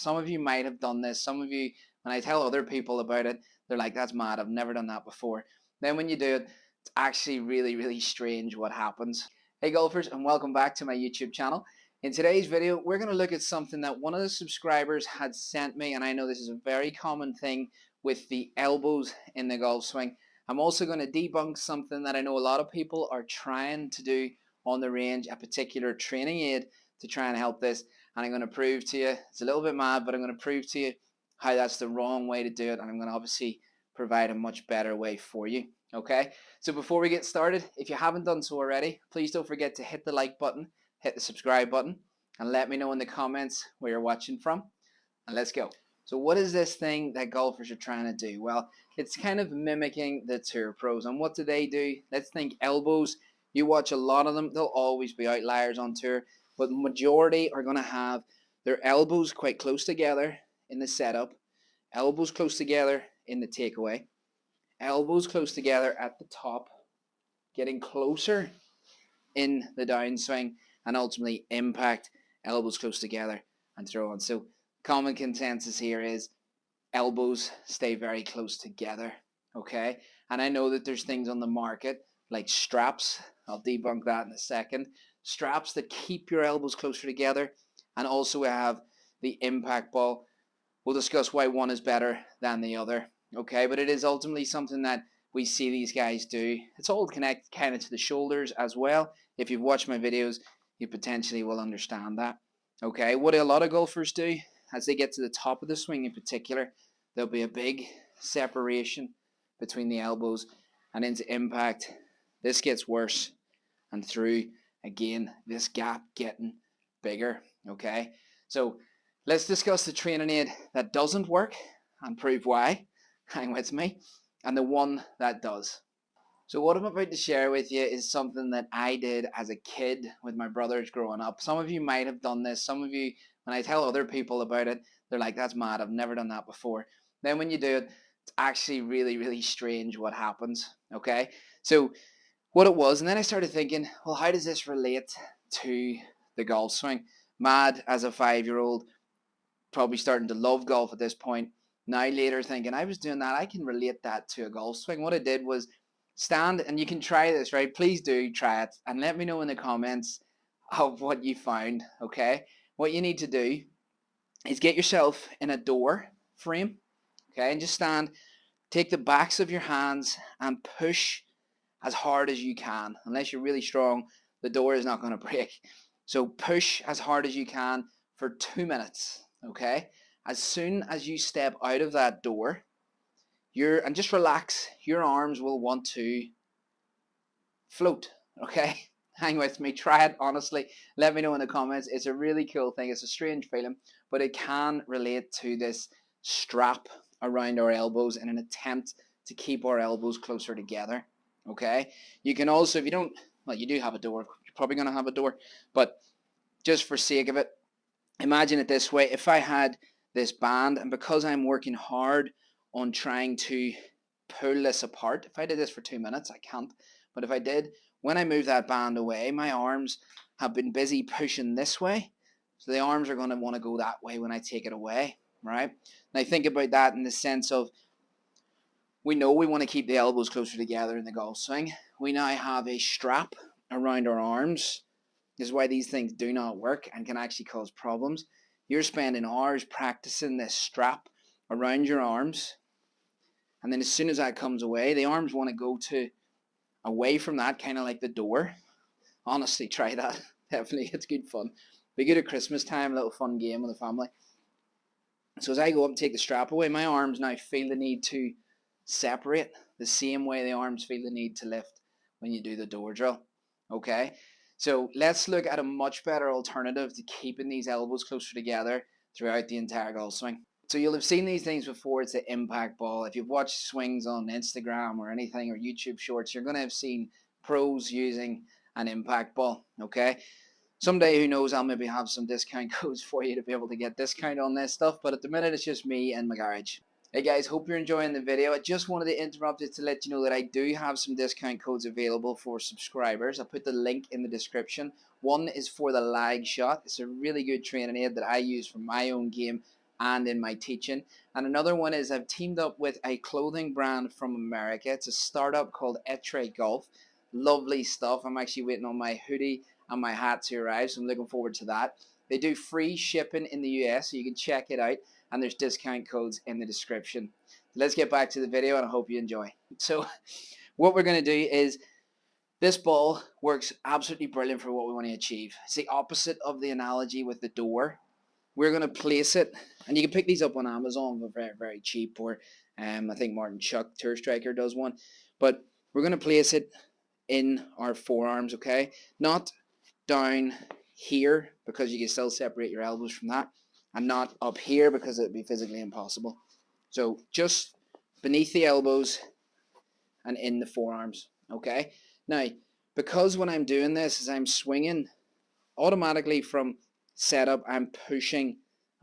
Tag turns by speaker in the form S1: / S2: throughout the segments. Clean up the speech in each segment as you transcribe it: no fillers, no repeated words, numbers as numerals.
S1: Some of you might have done this. Some of you, when I tell other people about it, they're like, that's mad, I've never done that before. Then when you do it, it's actually really, really strange what happens. Hey golfers, and welcome back to my YouTube channel. In today's video, we're going to look at something that one of the subscribers had sent me, and I know this is a very common thing with the elbows in the golf swing. I'm also going to debunk something that I know a lot of people are trying to do on the range, a particular training aid to try and help this, and I'm going to prove to you, it's a little bit mad, but I'm going to prove to you how that's the wrong way to do it, and I'm going to obviously provide a much better way for you. Okay, so before we get started, if you haven't done so already, please don't forget to hit the like button, hit the subscribe button, and let me know in the comments where you're watching from, and let's go. So what is this thing that golfers are trying to do? Well, it's kind of mimicking the tour pros, and what do they do? Let's think elbows. You watch a lot of them, they'll always be outliers on tour, but the majority are going to have their elbows quite close together in the setup, elbows close together in the takeaway, elbows close together at the top, getting closer in the downswing, and ultimately impact, elbows close together and throw on. So common consensus here is elbows stay very close together, okay? And I know that there's things on the market like straps, I'll debunk that in a second, straps that keep your elbows closer together, and also we have the impact ball. We'll discuss why one is better than the other, okay? But it is ultimately something that we see these guys do. It's all connected kind of to the shoulders as well. If you've watched my videos, you potentially will understand that, okay? What a lot of golfers do, as they get to the top of the swing in particular, there'll be a big separation between the elbows and into impact. This gets worse, and through, again, this gap getting bigger, okay? So let's discuss the training aid that doesn't work and prove why. Hang with me. And the one that does. So what I'm about to share with you is something that I did as a kid with my brothers growing up. Some of you might have done this. Some of you, when I tell other people about it, they're like, that's mad, I've never done that before. Then when you do it, it's actually really, really strange what happens, okay? So what it was, and then I started thinking, well, how does this relate to the golf swing? Mad as a 5-year-old, probably starting to love golf at this point. Now later thinking, I was doing that, I can relate that to a golf swing. What I did was stand, and you can try this, right? Please do try it, and let me know in the comments of what you found, okay? What you need to do is get yourself in a door frame, okay, and just stand, take the backs of your hands and push as hard as you can. Unless you're really strong, the door is not going to break. So push as hard as you can for 2 minutes, okay? As soon as you step out of that door, and just relax, your arms will want to float, okay? Hang with me, try it honestly. Let me know in the comments. It's a really cool thing. It's a strange feeling, but it can relate to this strap around our elbows in an attempt to keep our elbows closer together, okay? You can also, if you don't, well, you do have a door. You're probably going to have a door, but just for sake of it, imagine it this way. If I had this band, and because I'm working hard on trying to pull this apart, if I did this for 2 minutes, I can't, but if I did, when I move that band away, my arms have been busy pushing this way, so the arms are going to want to go that way when I take it away, right? Now think about that in the sense of, we know we want to keep the elbows closer together in the golf swing. We now have a strap around our arms. This is why these things do not work and can actually cause problems. You're spending hours practicing this strap around your arms, and then as soon as that comes away, the arms want to go away from that, kind of like the door. Honestly, try that. Definitely, it's good fun. Be good at Christmas time, a little fun game with the family. So as I go up and take the strap away, my arms now feel the need to separate the same way the arms feel the need to lift when you do the door drill, okay? So let's look at a much better alternative to keeping these elbows closer together throughout the entire golf swing. So you'll have seen these things before. It's the impact ball. If you've watched swings on Instagram or anything, or YouTube shorts, you're going to have seen pros using an impact ball, okay? Someday, who knows, I'll maybe have some discount codes for you to be able to get discount on this stuff, but at the minute it's just me and my garage. Hey guys, hope you're enjoying the video. I just wanted to interrupt it to let you know that I do have some discount codes available for subscribers. I'll put the link in the description. One is for the lag shot. It's a really good training aid that I use for my own game and in my teaching. And another one is I've teamed up with a clothing brand from America. It's a startup called Etre Golf. Lovely stuff. I'm actually waiting on my hoodie and my hat to arrive, so I'm looking forward to that. They do free shipping in the US, so you can check it out, and there's discount codes in the description. Let's get back to the video, and I hope you enjoy. So what we're going to do is, this ball works absolutely brilliant for what we want to achieve. It's the opposite of the analogy with the door. We're going to place it, and you can pick these up on Amazon. They're very, very cheap, or I think Martin Chuck, Tour Striker, does one. But we're going to place it in our forearms, okay? Not down here, because you can still separate your elbows from that, and not up here because it would be physically impossible. So just beneath the elbows and in the forearms, okay? Now, because when I'm doing this, as I'm swinging, automatically from setup, I'm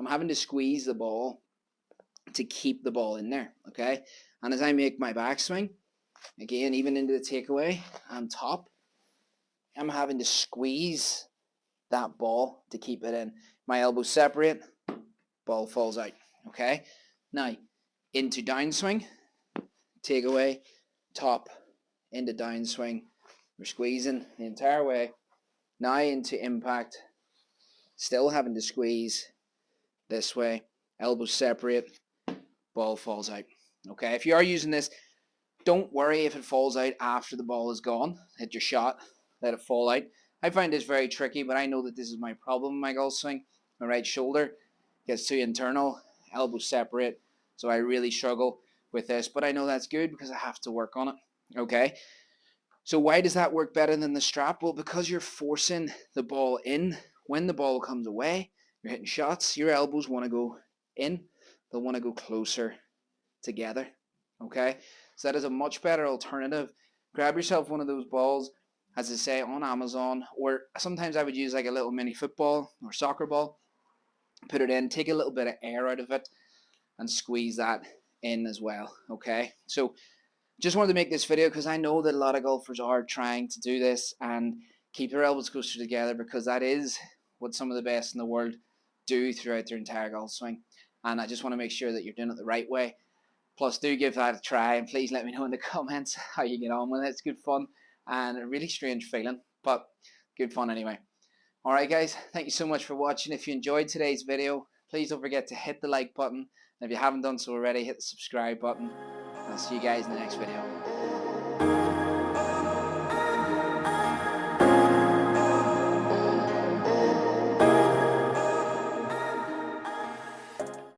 S1: having to squeeze the ball to keep the ball in there, okay? And as I make my backswing, again, even into the takeaway and top, I'm having to squeeze that ball to keep it in. My elbows separate, ball falls out, okay? Now, into downswing, takeaway, top, into downswing. We're squeezing the entire way. Now into impact, still having to squeeze this way, elbows separate, ball falls out. Okay, if you are using this, don't worry if it falls out after the ball is gone. Hit your shot, let it fall out. I find this very tricky, but I know that this is my problem in my golf swing. My right shoulder gets too internal, elbows separate, so I really struggle with this, but I know that's good because I have to work on it. Okay, so why does that work better than the strap? Well, because you're forcing the ball in. When the ball comes away, you're hitting shots, your elbows want to go in, they'll want to go closer together, okay? So that is a much better alternative. Grab yourself one of those balls, as I say, on Amazon, or sometimes I would use like a little mini football or soccer ball, put it in, take a little bit of air out of it, and squeeze that in as well, okay? So just wanted to make this video because I know that a lot of golfers are trying to do this and keep their elbows closer together, because that is what some of the best in the world do throughout their entire golf swing. And I just want to make sure that you're doing it the right way. Plus, do give that a try, and please let me know in the comments how you get on with it. It's good fun and a really strange feeling, but good fun anyway. Alright guys, thank you so much for watching. If you enjoyed today's video, please don't forget to hit the like button. And if you haven't done so already, hit the subscribe button. I'll see you guys in the next video.